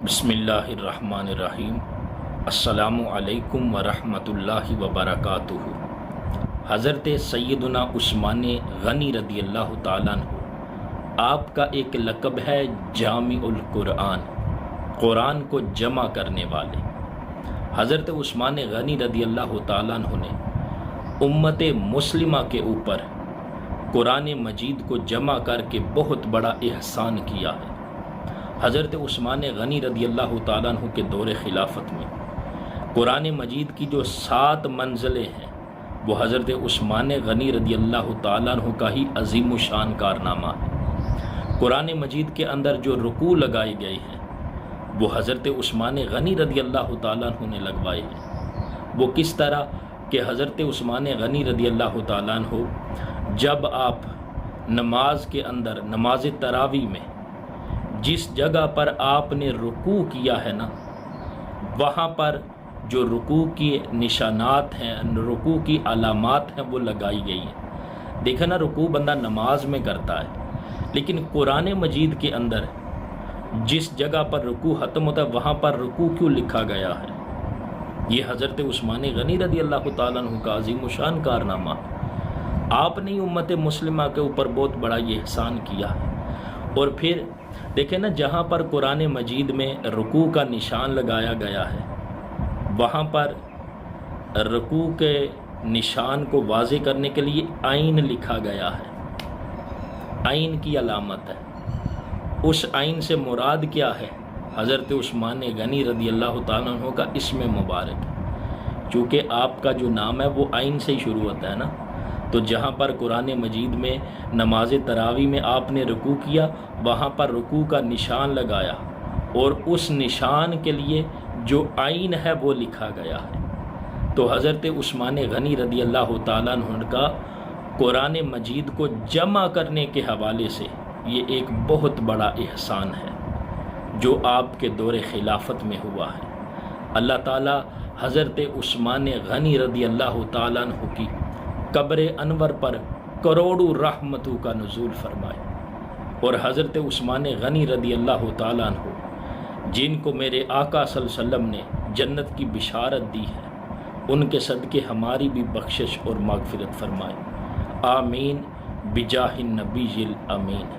بسم اللہ الرحمن الرحیم۔ السلام علیکم ورحمۃ اللہ وبرکاتہ۔ حضرت سیدنا عثمان غنی رضی اللہ تعالیٰ عنہ، آپ کا ایک لقب ہے جامع القرآن، قرآن کو جمع کرنے والے۔ حضرت عثمان غنی رضی اللہ تعالیٰ عنہ نے امت مسلمہ کے اوپر قرآن مجید کو جمع کر کے بہت بڑا احسان کیا ہے۔ حضرت عثمان غنی رضی اللہ تعالیٰ عنہ کے دور خلافت میں قرآن مجید کی جو 7 منزلیں ہیں وہ حضرت عثمان غنی رضی اللہ تعالیٰ عنہ کا ہی عظیم و شان کارنامہ ہے۔ قرآن مجید کے اندر جو رکوع لگائے گئے ہیں وہ حضرت عثمان غنی رضی اللہ تعالیٰ عنہ نے لگوائے ہیں۔ وہ کس طرح کہ حضرت عثمان غنی رضی اللہ تعالیٰ عنہ جب آپ نماز کے اندر نماز تراویح میں جس جگہ پر آپ نے رکوع کیا ہے نا، وہاں پر جو رکوع کی نشانات ہیں، رکوع کی علامات ہیں، وہ لگائی گئی ہیں۔ دیکھا نا، رکوع بندہ نماز میں کرتا ہے، لیکن قرآن مجید کے اندر جس جگہ پر رکوع ختم ہوتا ہے وہاں پر رکوع کیوں لکھا گیا ہے؟ یہ حضرت عثمان غنی رضی اللہ تعالیٰ عنہ کا عظیم و شان کارنامہ ہے۔ آپ نے امت مسلمہ کے اوپر بہت بڑا یہ احسان کیا ہے۔ اور پھر دیکھیں نا، جہاں پر قرآن مجید میں رکوع کا نشان لگایا گیا ہے وہاں پر رکوع کے نشان کو واضح کرنے کے لیے عین لکھا گیا ہے۔ عین کی علامت ہے۔ اس عین سے مراد کیا ہے؟ حضرت عثمان غنی رضی اللہ تعالیٰ عنہ کا اسم مبارک ہے، چونکہ آپ کا جو نام ہے وہ عین سے ہی شروع ہوتا ہے نا۔ تو جہاں پر قرآن مجید میں نماز تراویح میں آپ نے رکوع کیا، وہاں پر رکوع کا نشان لگایا اور اس نشان کے لیے جو عین ہے وہ لکھا گیا ہے۔ تو حضرت عثمان غنی رضی اللہ تعالیٰ عنہ کا قرآن مجید کو جمع کرنے کے حوالے سے یہ ایک بہت بڑا احسان ہے جو آپ کے دور خلافت میں ہوا ہے۔ اللہ تعالیٰ حضرت عثمان غنی رضی اللہ تعالیٰ عنہ کی قبر انور پر کروڑوں رحمتوں کا نزول فرمائے، اور حضرت عثمان غنی رضی اللہ تعالیٰ عنہ جن کو میرے آقا صلی اللہ علیہ وسلم نے جنت کی بشارت دی ہے، ان کے صدقے ہماری بھی بخشش اور مغفرت فرمائے۔ آمین بجاہ النبی الامین۔